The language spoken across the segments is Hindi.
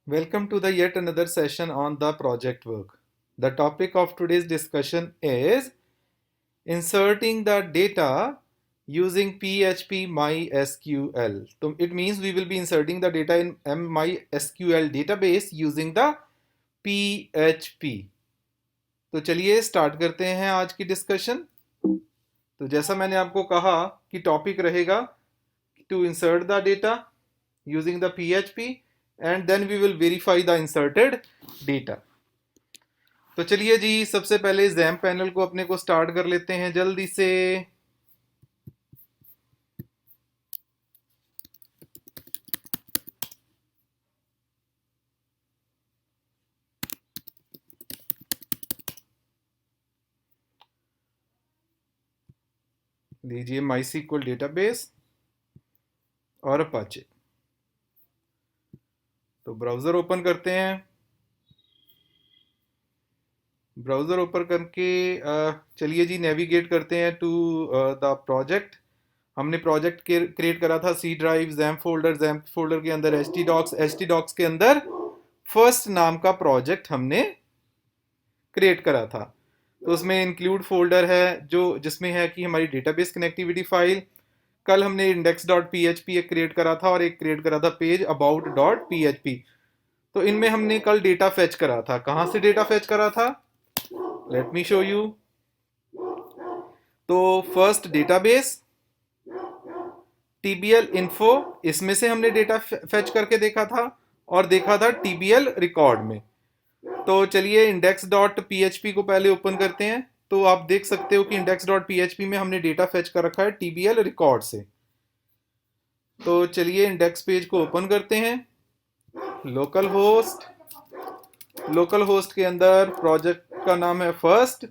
Welcome to the yet another session on the project work. The topic of today's discussion is inserting the data using PHP MySQL. So it means we will be inserting the data in MySQL database using the PHP. तो चलिए स्टार्ट करते हैं आज की डिस्कशन। तो जैसा मैंने आपको कहा कि टॉपिक रहेगा to insert the data using the PHP and then we will verify the inserted data. तो चलिए जी, सबसे पहले XAMPP पैनल को अपने को स्टार्ट कर लेते हैं जल्दी से। लीजिए MySQL डेटाबेस और अपाचे। तो ब्राउजर ओपन करते हैं। ब्राउजर ओपन करके चलिए जी नेविगेट करते हैं टू द प्रोजेक्ट। हमने प्रोजेक्ट क्रिएट करा था सी ड्राइव XAMPP फोल्डर के अंदर htdocs के अंदर फर्स्ट नाम का प्रोजेक्ट हमने क्रिएट करा था। तो उसमें इंक्लूड फोल्डर है जो जिसमें है कि हमारी डेटाबेस कनेक्टिविटी फाइल। कल हमने index.php एक क्रिएट करा था और एक क्रिएट करा था पेज about.php। तो इनमें हमने कल डेटा फेच करा था। कहां से डेटा फेच करा था? Let me show you. तो फर्स्ट डेटाबेस TBL info, इसमें से हमने डेटा फेच करके देखा था और देखा था TBL रिकॉर्ड में। तो चलिए index.php को पहले ओपन करते हैं। तो आप देख सकते हो कि index.php में हमने डेटा फेच कर रखा है TBL रिकॉर्ड से। तो चलिए इंडेक्स पेज को ओपन करते हैं। लोकल होस्ट के अंदर प्रोजेक्ट का नाम है फर्स्ट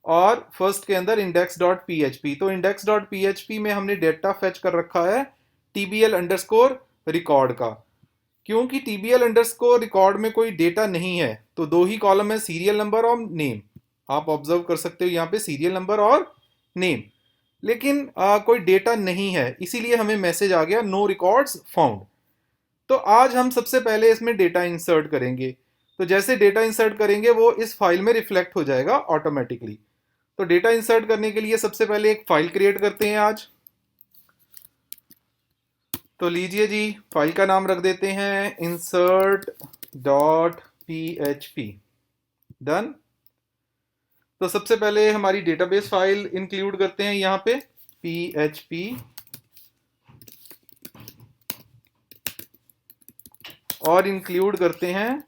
और फर्स्ट के अंदर index.php। तो index.php में हमने डेटा फेच कर रखा है TBL अंडरस्कोर रिकॉर्ड का। क्योंकि TBL अंडरस्कोर रिकॉर्ड में कोई डेटा नहीं है तो दो ही कॉलम है, सीरियल नंबर और नेम। आप ऑब्जर्व कर सकते हो यहाँ पे सीरियल नंबर और नेम, लेकिन कोई डेटा नहीं है, इसीलिए हमें मैसेज आ गया नो रिकॉर्ड्स फाउंड। तो आज हम सबसे पहले इसमें डेटा इंसर्ट करेंगे। तो जैसे डेटा इंसर्ट करेंगे वो इस फाइल में रिफ्लेक्ट हो जाएगा ऑटोमेटिकली। तो डेटा इंसर्ट करने के लिए सबसे पहले एक फाइल क्रिएट करते हैं आज। तो लीजिए जी, फाइल का नाम रख देते हैं insert.php। डन। तो सबसे पहले हमारी डेटाबेस फाइल इंक्लूड करते हैं यहाँ पे PHP और इंक्लूड करते हैं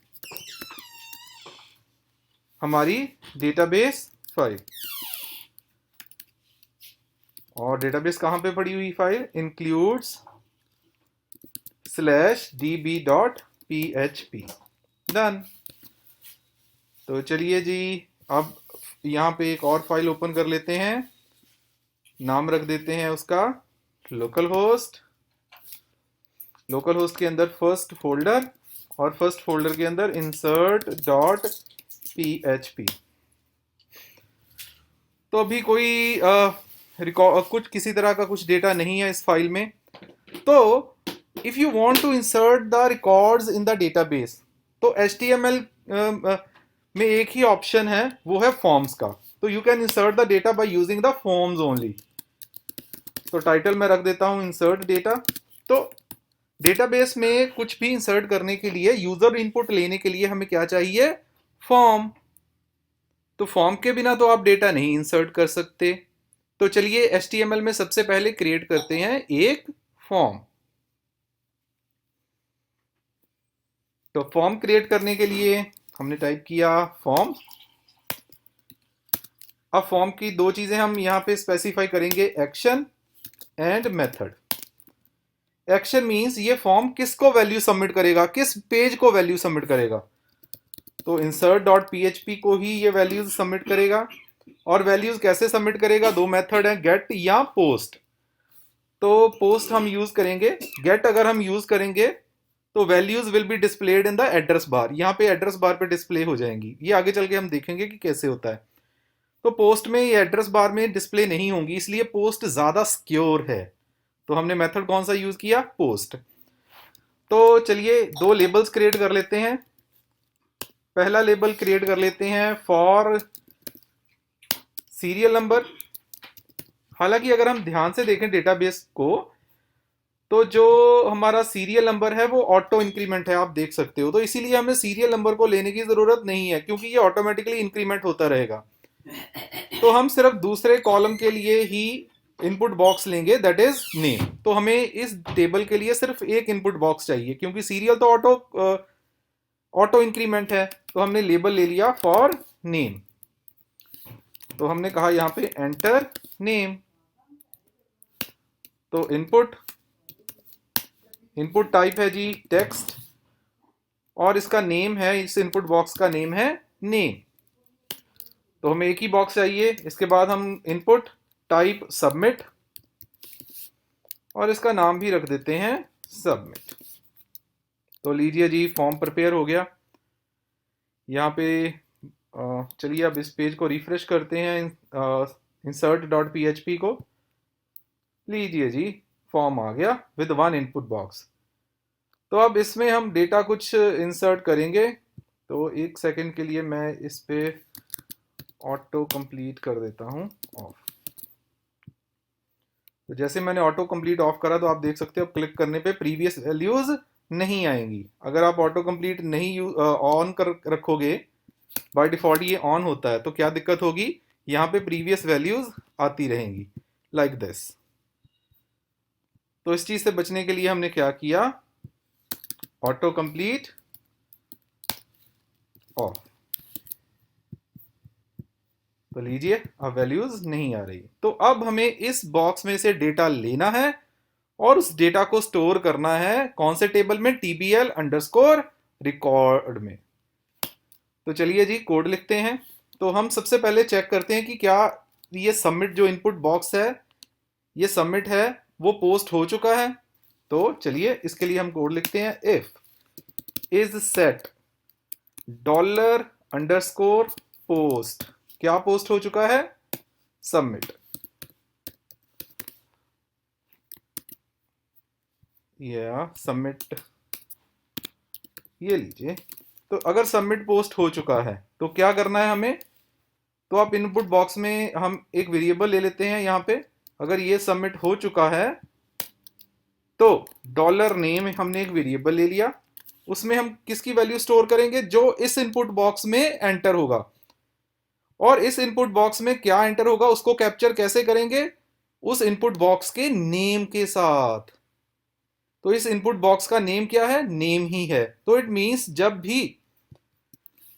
हमारी डेटाबेस फाइल। और डेटाबेस कहां पे पड़ी हुई फाइल? Includes /db.php। डन। तो चलिए जी, अब यहाँ पे एक और फाइल ओपन कर लेते हैं। नाम रख देते हैं उसका लोकल होस्ट के अंदर फर्स्ट फोल्डर और फर्स्ट फोल्डर के अंदर insert.php। तो अभी कोई कुछ किसी तरह का कुछ डेटा नहीं है इस फाइल में। तो if you want to insert the records in the database तो HTML में एक ही ऑप्शन है, वो है फॉर्म्स का। तो you can insert the data by using the forms only. तो टाइटल में रख देता हूं इंसर्ट डेटा। तो डेटाबेस में कुछ भी इंसर्ट करने के लिए, यूजर इनपुट लेने के लिए हमें क्या चाहिए? फॉर्म। तो फॉर्म के बिना तो आप डेटा नहीं इंसर्ट कर सकते। तो चलिए HTML में सबसे पहले क्रिएट करते हैं एक फॉर्म। तो फॉर्म क्रिएट करने के लिए हमने टाइप किया फॉर्म। अब फॉर्म की दो चीजें हम यहां पे स्पेसिफाई करेंगे, action and method. Action means ये फॉर्म किसको वैल्यू सबमिट करेगा, किस पेज को वैल्यू सबमिट करेगा। तो insert.php को ही ये वैल्यूज सबमिट करेगा। और वैल्यूज कैसे सबमिट करेगा? दो मेथड है, गेट या पोस्ट। तो पोस्ट हम यूज करेंगे। गेट अगर हम यूज करेंगे तो values will be displayed in the address bar. यहाँ पे एड्रेस बार पे डिस्प्ले हो जाएंगी। ये आगे चल के हम देखेंगे कि कैसे होता है। तो पोस्ट में ये एड्रेस बार में डिस्प्ले नहीं होंगी, इसलिए पोस्ट ज्यादा सिक्योर है। तो हमने मेथड कौन सा यूज किया? पोस्ट। तो तो चलिए दो लेबल्स क्रिएट कर लेते हैं। पहला लेबल क्रिएट कर लेते हैं फॉर सीरियल नंबर। हालांकि अगर हम ध्यान से देखें डेटाबेस को, तो जो हमारा सीरियल नंबर है वो ऑटो इंक्रीमेंट है, आप देख सकते हो। तो इसीलिए हमें सीरियल नंबर को लेने की जरूरत नहीं है, क्योंकि ये ऑटोमेटिकली इंक्रीमेंट होता रहेगा। तो हम सिर्फ दूसरे कॉलम के लिए ही इनपुट बॉक्स लेंगे, दैट इज नेम। तो हमें इस टेबल के लिए सिर्फ एक इनपुट बॉक्स चाहिए, क्योंकि सीरियल तो ऑटो इंक्रीमेंट है। तो हमने लेबल ले लिया फॉर नेम। तो हमने कहा यहां पे एंटर नेम। तो इनपुट टाइप है जी टेक्स्ट, और इसका नेम है, इस इनपुट बॉक्स का नेम है नेम। तो हमें एक ही बॉक्स चाहिए। इसके बाद हम इनपुट टाइप सबमिट, और इसका नाम भी रख देते हैं सबमिट। तो लीजिए जी, फॉर्म प्रिपेयर हो गया। यहाँ पे चलिए अब इस पेज को रिफ्रेश करते हैं, insert.php को। लीजिए जी, फॉर्म आ गया विद वन इनपुट बॉक्स। तो अब इसमें हम डेटा कुछ इंसर्ट करेंगे। तो एक सेकंड के लिए मैं इस पे ऑटो कंप्लीट कर देता हूं ऑफ। तो जैसे मैंने ऑटो कंप्लीट ऑफ करा, तो आप देख सकते हो क्लिक करने पे प्रीवियस वैल्यूज नहीं आएंगी। अगर आप ऑटो कंप्लीट नहीं ऑन कर रखोगे, बाय डिफॉल्ट ये ऑन होता है, तो क्या दिक्कत होगी, यहाँ पे प्रीवियस वैल्यूज आती रहेंगी लाइक दिस। तो इस चीज से बचने के लिए हमने क्या किया, ऑटो कंप्लीट ऑफ। तो लीजिए अब वैल्यूज नहीं आ रही। तो अब हमें इस बॉक्स में से डेटा लेना है और उस डेटा को स्टोर करना है कौन से टेबल में, TBL अंडरस्कोर रिकॉर्ड में। तो चलिए जी कोड लिखते हैं। तो हम सबसे पहले चेक करते हैं कि क्या ये सबमिट जो इनपुट बॉक्स है, ये सबमिट है, वो पोस्ट हो चुका है। तो चलिए इसके लिए हम कोड लिखते हैं, if is set dollar underscore post. क्या पोस्ट हो चुका है, सबमिट। या सबमिट, ये लीजिए। तो अगर सबमिट पोस्ट हो चुका है तो क्या करना है हमें, तो आप इनपुट बॉक्स में हम एक वेरिएबल ले लेते हैं यहाँ पे। अगर ये सबमिट हो चुका है तो डॉलर नेम हमने एक वेरिएबल ले लिया, उसमें हम किसकी वैल्यू स्टोर करेंगे, जो इस इनपुट बॉक्स में एंटर होगा। और इस इनपुट बॉक्स में क्या एंटर होगा उसको कैप्चर कैसे करेंगे, उस इनपुट बॉक्स के नेम के साथ। तो इस इनपुट बॉक्स का नेम क्या है, नेम ही है। तो इट मींस जब भी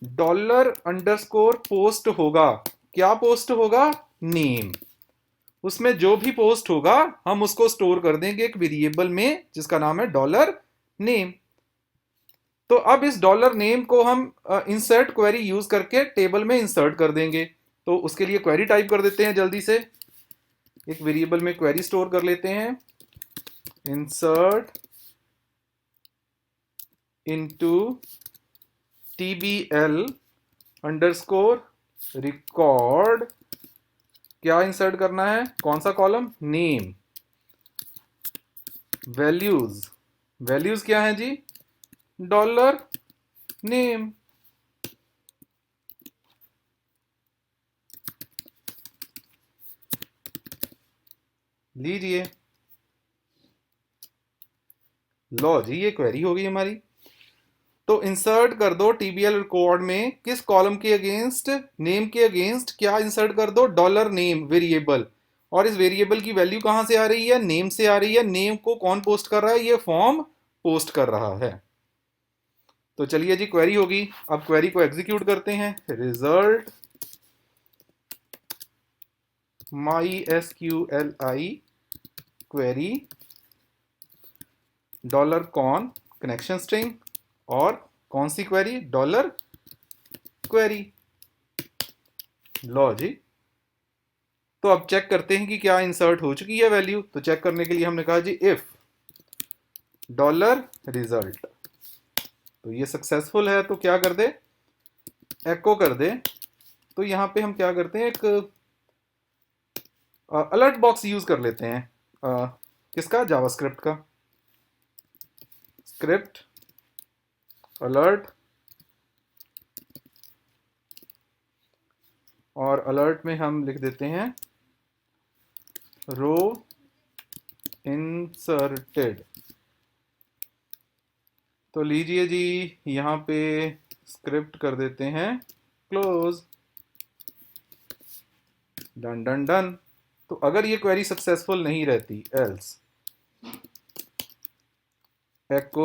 डॉलर अंडरस्कोर पोस्ट होगा, क्या पोस्ट होगा, नेम। उसमें जो भी पोस्ट होगा हम उसको स्टोर कर देंगे एक वेरिएबल में जिसका नाम है डॉलर नेम। तो अब इस डॉलर नेम को हम इंसर्ट क्वेरी यूज करके टेबल में इंसर्ट कर देंगे। तो उसके लिए क्वेरी टाइप कर देते हैं जल्दी से। एक वेरिएबल में क्वेरी स्टोर कर लेते हैं, insert into TBL underscore record. क्या इंसर्ट करना है, कौन सा कॉलम, नेम। वैल्यूज, वैल्यूज क्या है जी, डॉलर नेम। लीजिए, लो जी, ये क्वेरी हो गई हमारी। तो इंसर्ट कर दो TBL रिकॉर्ड में किस कॉलम के अगेंस्ट, नेम के अगेंस्ट क्या इंसर्ट कर दो, डॉलर नेम वेरिएबल। और इस वेरिएबल की वैल्यू कहां से आ रही है, नेम से आ रही है। नेम को कौन पोस्ट कर रहा है, ये फॉर्म पोस्ट कर रहा है। तो चलिए जी क्वेरी होगी। अब क्वेरी को एग्जीक्यूट करते हैं, result MySQLi query dollar con connection string, और कौन सी क्वेरी, डॉलर क्वेरी। लो जी, तो अब चेक करते हैं कि क्या इंसर्ट हो चुकी है वैल्यू। तो चेक करने के लिए हमने कहा जी इफ डॉलर रिजल्ट। तो ये सक्सेसफुल है, तो क्या कर दे, एको कर दे। तो यहां पे हम क्या करते हैं, एक अलर्ट बॉक्स यूज कर लेते हैं। किसका, जावास्क्रिप्ट का। स्क्रिप्ट अलर्ट, और अलर्ट में हम लिख देते हैं रो इंसर्टेड। तो लीजिए जी, यहाँ पे स्क्रिप्ट कर देते हैं क्लोज। Done done done. तो अगर ये क्वेरी सक्सेसफुल नहीं रहती, एल्स एको,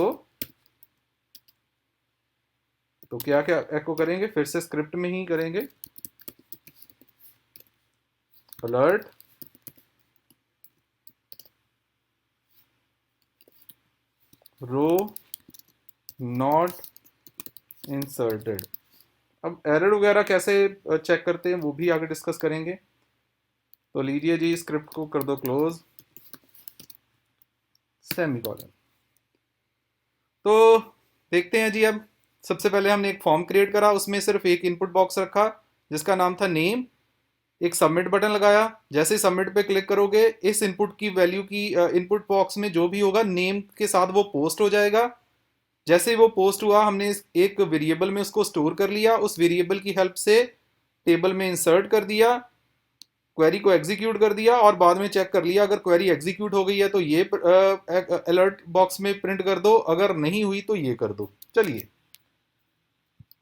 तो क्या क्या एको करेंगे, फिर से स्क्रिप्ट में ही करेंगे अलर्ट रो नॉट इंसर्टेड। अब एरर वगैरह कैसे चेक करते हैं वो भी आगे डिस्कस करेंगे। तो लीजिए जी, स्क्रिप्ट को कर दो क्लोज, सेमीकोलन। तो देखते हैं जी, अब सबसे पहले हमने एक फॉर्म क्रिएट करा, उसमें सिर्फ एक इनपुट बॉक्स रखा जिसका नाम था नेम, एक सबमिट बटन लगाया। जैसे ही सबमिट पे क्लिक करोगे, इस इनपुट की वैल्यू की इनपुट बॉक्स में जो भी होगा नेम के साथ वो पोस्ट हो जाएगा। जैसे ही वो पोस्ट हुआ, हमने एक वेरिएबल में उसको स्टोर कर लिया, उस वेरिएबल की हेल्प से टेबल में इंसर्ट कर दिया, क्वेरी को एग्जीक्यूट कर दिया, और बाद में चेक कर लिया अगर क्वेरी एग्जीक्यूट हो गई है तो ये अलर्ट बॉक्स में प्रिंट कर दो, अगर नहीं हुई तो ये कर दो। चलिए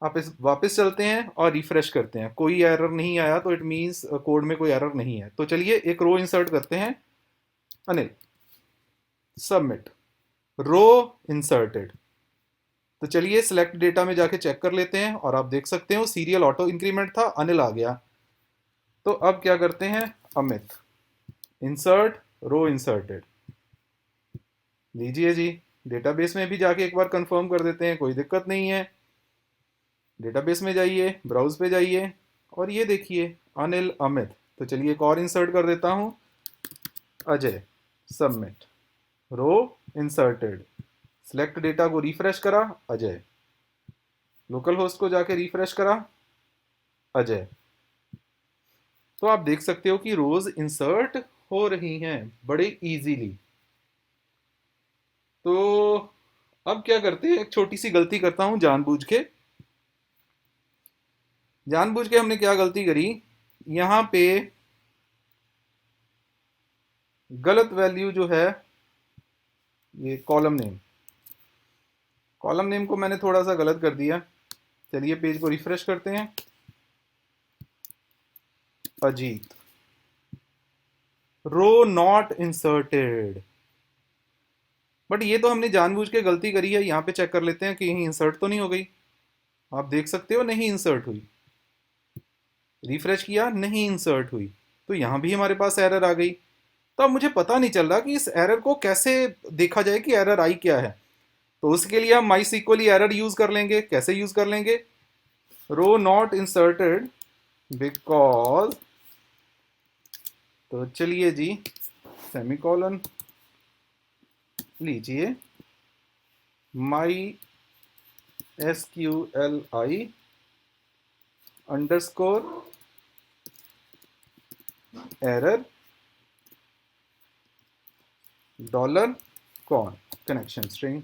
आप इस वापस चलते हैं और रिफ्रेश करते हैं, कोई एरर नहीं आया तो इट मींस कोड में कोई एरर नहीं है। तो चलिए एक रो इंसर्ट करते हैं, अनिल, सबमिट, रो इंसर्टेड। तो चलिए सिलेक्ट डेटा में जाके चेक कर लेते हैं, और आप देख सकते हो सीरियल ऑटो इंक्रीमेंट था, अनिल आ गया। तो अब क्या करते हैं, अमित, इंसर्ट रो इंसर्टेड। लीजिए जी, डेटाबेस में भी जाके एक बार कंफर्म कर देते हैं, कोई दिक्कत नहीं है। डेटाबेस में जाइए, ब्राउज पे जाइए, और ये देखिए अनिल अमित। तो चलिए एक और इंसर्ट कर देता हूं, Ajay, submit, row inserted. Select data को रिफ्रेश करा, अजय, लोकल होस्ट को जाके रिफ्रेश करा, अजय। तो आप देख सकते हो कि रोज इंसर्ट हो रही हैं बड़े इजीली। तो अब क्या करते हैं, एक छोटी सी गलती करता हूं जानबूझ के। जानबूझ के हमने क्या गलती करी, यहां पे गलत वैल्यू जो है, ये कॉलम नेम को मैंने थोड़ा सा गलत कर दिया। चलिए पेज को रिफ्रेश करते हैं, अजीत, रो नॉट इंसर्टेड। बट ये तो हमने जानबूझ के गलती करी है, यहाँ पे चेक कर लेते हैं कि यहीं इंसर्ट तो नहीं हो गई। आप देख सकते हो नहीं इंसर्ट हुई, रिफ्रेश किया नहीं इंसर्ट हुई, तो यहाँ भी हमारे पास एरर आ गई। तो अब मुझे पता नहीं चल रहा कि इस एरर को कैसे देखा जाए कि एरर आई क्या है। तो उसके लिए हम माई सिक्वली एरर यूज कर लेंगे। कैसे यूज कर लेंगे, रो नॉट इंसर्टेड बिकॉज, तो चलिए जी सेमीकोलन लीजिए, my SQLi underscore error dollar con connection string.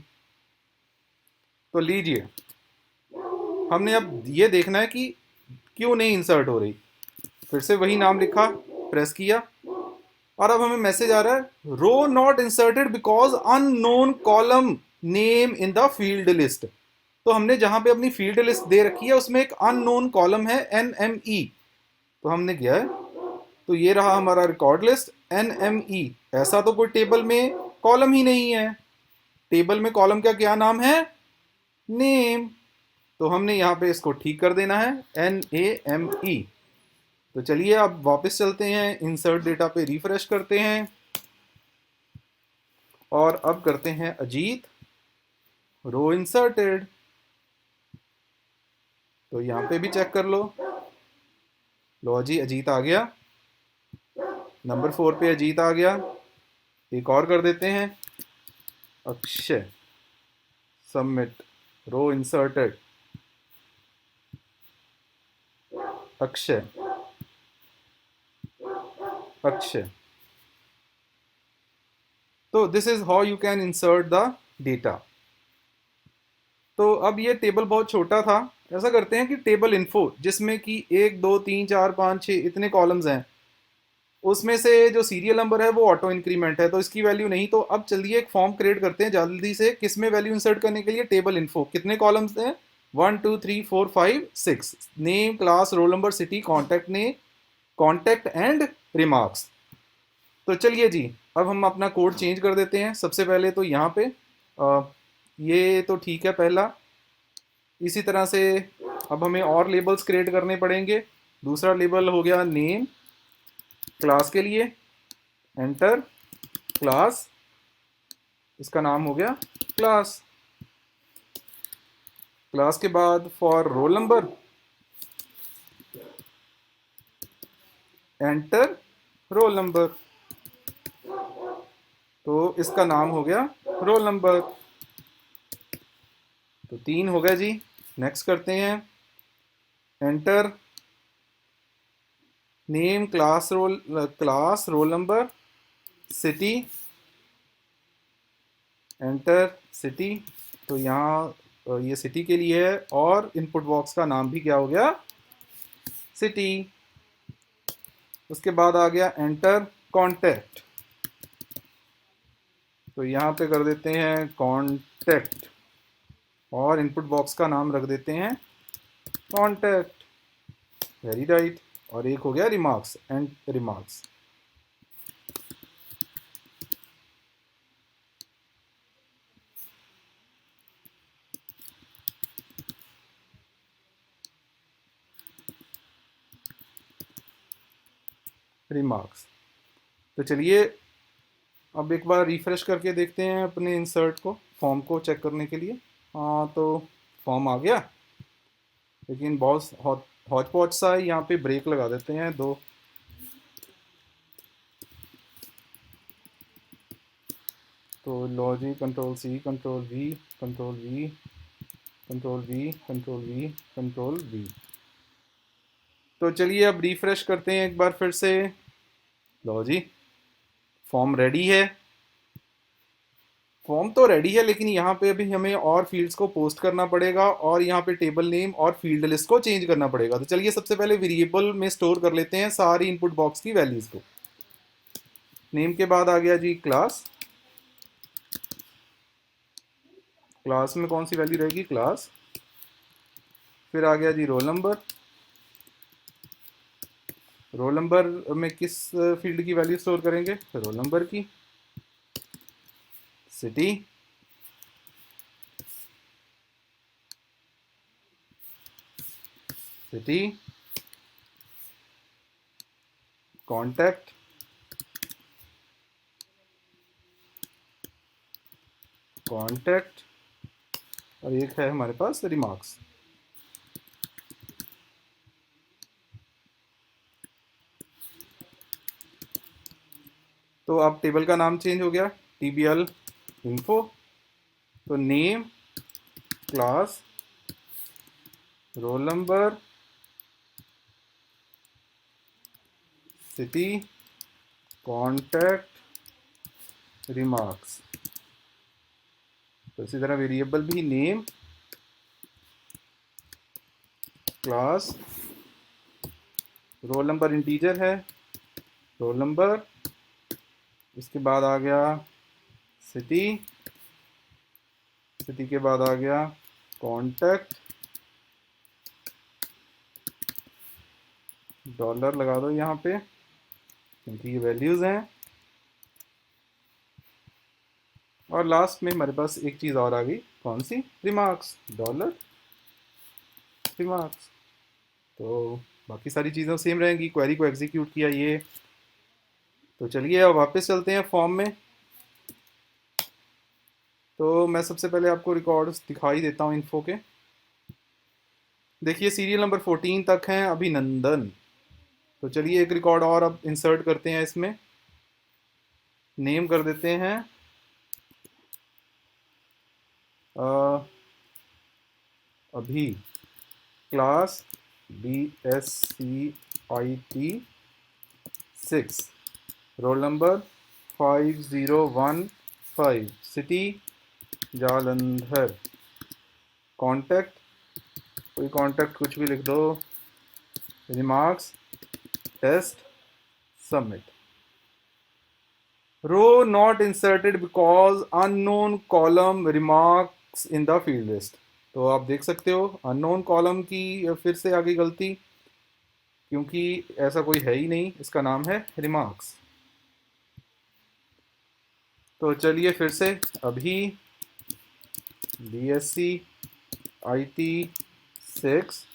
तो लीजिए, हमने अब ये देखना है कि क्यों नहीं इंसर्ट हो रही। फिर से वही नाम लिखा, प्रेस किया, और अब हमें मैसेज आ रहा है row not inserted because unknown column name in the field list. तो हमने जहां पे अपनी फील्ड लिस्ट दे रखी है उसमें एक अननोन कॉलम है NME। तो हमने किया है, तो ये रहा हमारा रिकॉर्ड लिस्ट NME। ऐसा तो कोई टेबल में कॉलम ही नहीं है, टेबल में कॉलम का क्या नाम है, नेम। तो हमने यहाँ पे इसको ठीक कर देना है NAME। तो चलिए अब वापस चलते हैं, इंसर्ट डेटा पे रिफ्रेश करते हैं, और अब करते हैं अजीत, रो इंसर्टेड। तो यहाँ पे भी चेक कर लो जी, अजीत आ गया, नंबर 4 पे अजीत आ गया। एक और कर देते हैं, Akshay, submit, row inserted, Akshay, Akshay. तो this is how you can insert the data. तो अब ये टेबल बहुत छोटा था, ऐसा करते हैं कि टेबल इन्फो जिसमें कि 1 2 3 4 5 6 इतने कॉलम्स हैं, उसमें से जो सीरियल नंबर है वो ऑटो इंक्रीमेंट है तो इसकी वैल्यू नहीं। तो अब चलिए एक फॉर्म क्रिएट करते हैं जल्दी से, किसमें वैल्यू इंसर्ट करने के लिए, टेबल इन्फो। कितने कॉलम्स हैं, 1 2 3 4 5 6, name class roll number city contact ने कॉन्टैक्ट एंड रिमार्क्स। तो चलिए जी, अब हम अपना कोड चेंज कर देते हैं। सबसे पहले तो यहाँ पे ये तो ठीक है पहला। इसी तरह से अब हमें और लेबल्स क्रिएट करने पड़ेंगे। दूसरा लेबल हो गया नेम क्लास के लिए, एंटर क्लास, इसका नाम हो गया क्लास। क्लास के बाद for roll number, enter roll number, तो इसका नाम हो गया रोल नंबर। तो 3 हो गए जी। नेक्स्ट करते हैं, enter name class roll number city, enter city. तो यहाँ ये सिटी के लिए है और इनपुट बॉक्स का नाम भी क्या हो गया, सिटी। उसके बाद आ गया एंटर कॉन्टैक्ट, तो यहाँ पे कर देते हैं कॉन्टैक्ट और इनपुट बॉक्स का नाम रख देते हैं कॉन्टैक्ट, वेरी राइट। और एक हो गया रिमार्क्स, एंड रिमार्क्स। रिमार्क्स। तो चलिए अब एक बार रिफ्रेश करके देखते हैं अपने इंसर्ट को, फॉर्म को चेक करने के लिए। हाँ तो फॉर्म आ गया, लेकिन बहुत हॉट पॉट सा है, यहाँ पे ब्रेक लगा देते हैं दो। तो logic control C control V control V control V control V control V. तो चलिए अब रिफ्रेश करते हैं एक बार फिर से। लो जी, फॉर्म रेडी है। फॉर्म तो रेडी है, लेकिन यहाँ पे अभी हमें और फील्ड्स को पोस्ट करना पड़ेगा और यहाँ पे टेबल नेम और फील्ड लिस्ट को चेंज करना पड़ेगा। तो चलिए सबसे पहले वेरिएबल में स्टोर कर लेते हैं सारी इनपुट बॉक्स की वैल्यूज को। नेम के बाद आ गया जी क्लास, क्लास में कौन सी वैल्यू रहेगी, क्लास। फिर आ गया जी रोल नंबर, रोल नंबर में किस फील्ड की वैल्यू स्टोर करेंगे, रोल नंबर की। सिटी, सिटी कॉन्टैक्ट, कॉन्टैक्ट, और एक है हमारे पास रिमार्क्स। तो अब टेबल का नाम चेंज हो गया, टीबीएल इन्फो। तो name class roll number city contact remarks. तो इसी तरह वेरिएबल भी name class, roll number integer है, रोल नंबर। इसके बाद आ गया सिटी, सिटी के बाद आ गया कॉन्टैक्ट, डॉलर लगा दो यहाँ पे क्योंकि ये वैल्यूज़ हैं। और लास्ट में हमारे पास एक चीज़ और आ गई, कौन सी, रिमार्क्स, डॉलर रिमार्क्स। तो बाकी सारी चीज़ें सेम रहेंगी। क्वेरी को एग्जीक्यूट किया ये। तो चलिए अब वापस चलते हैं फॉर्म में। तो मैं सबसे पहले आपको रिकॉर्ड्स दिखाई देता हूँ इन्फो के। देखिए सीरियल नंबर 14 तक हैं अभिनंदन। तो चलिए एक रिकॉर्ड और अब इंसर्ट करते हैं इसमें। नेम कर देते हैं अभी, class BSCIT 6, roll number 5015, city Jalandhar. Contact, कोई कॉन्टैक्ट कुछ भी लिख दो, remarks, test, submit. Row not inserted because unknown column remarks in the field list. तो आप देख सकते हो अननोन कॉलम की फिर से आ गई गलती, क्योंकि ऐसा कोई है ही नहीं, इसका नाम है रिमार्क्स। तो चलिए फिर से, अभी BSc IT 6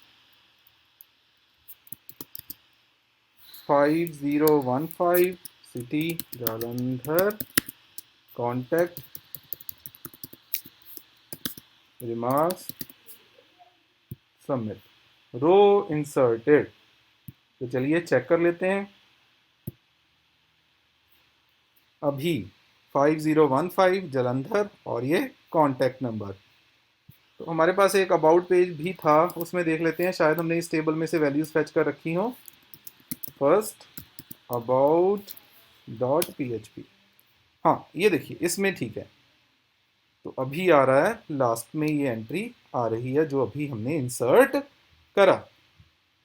5015 city Jalandhar, contact, remarks, submit, row inserted. तो चलिए चेक कर लेते हैं। अभी 5015 जलंधर और ये कॉन्टैक्ट नंबर। तो हमारे पास एक अबाउट पेज भी था, उसमें देख लेते हैं, शायद हमने इस टेबल में से वैल्यूज फेच कर रखी हो। फर्स्ट अबाउट डॉट PHP, हाँ ये देखिए इसमें ठीक है। तो अभी आ रहा है लास्ट में, ये एंट्री आ रही है जो अभी हमने इंसर्ट करा।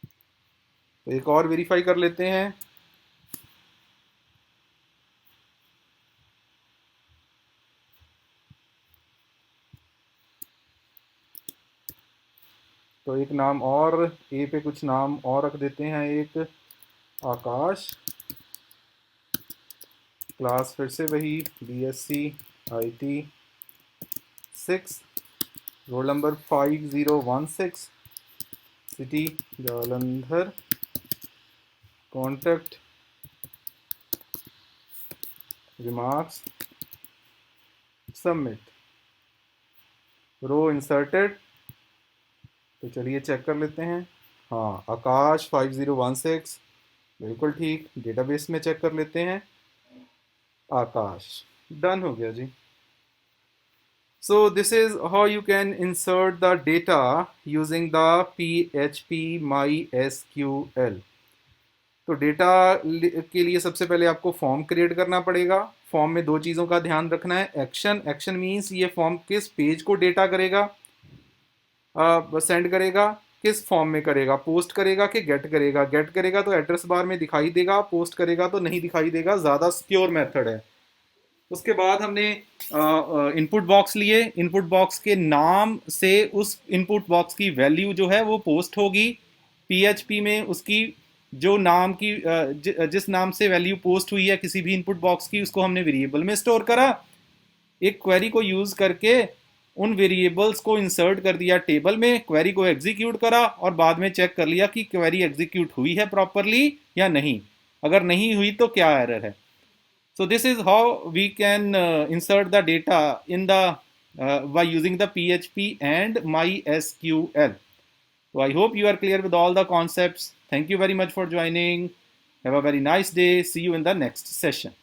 तो एक और वेरीफाई कर लेते हैं। तो एक नाम और, ए पे कुछ नाम और रख देते हैं, एक आकाश, क्लास फिर से वही BSc IT 6, roll number 5016, city Jalandhar, contact, remarks, submit, row inserted. तो चलिए चेक कर लेते हैं। हाँ आकाश 5016 बिल्कुल ठीक, डेटाबेस में चेक कर लेते हैं, आकाश, डन हो गया जी। So this is how you can insert the data using the PHP MySQL। तो डेटा के लिए सबसे पहले आपको फॉर्म क्रिएट करना पड़ेगा। फॉर्म में दो चीज़ों का ध्यान रखना है। एक्शन, एक्शन मीन्स ये फॉर्म किस पेज को डेटा करेगा, सेंड करेगा, किस फॉर्म में करेगा, पोस्ट करेगा कि गेट करेगा। गेट करेगा तो एड्रेस बार में दिखाई देगा, पोस्ट करेगा तो नहीं दिखाई देगा, ज़्यादा सिक्योर मेथड है। उसके बाद हमने इनपुट बॉक्स लिए, इनपुट बॉक्स के नाम से उस इनपुट बॉक्स की वैल्यू जो है वो पोस्ट होगी। PHP में उसकी जो नाम की जिस नाम से वैल्यू पोस्ट हुई है किसी भी इनपुट बॉक्स की, उसको हमने वेरिएबल में स्टोर करा। एक क्वेरी को यूज करके उन वेरिएबल्स को इंसर्ट कर दिया टेबल में, क्वेरी को एग्जीक्यूट करा और बाद में चेक कर लिया कि क्वेरी एग्जीक्यूट हुई है प्रॉपरली या नहीं। अगर नहीं हुई तो क्या एरर है। So this is how we can insert the data in the by using the PHP and MySQL. So I hope you are clear with all the concepts. Thank you very much for joining. Have a very nice day. See you in the next session.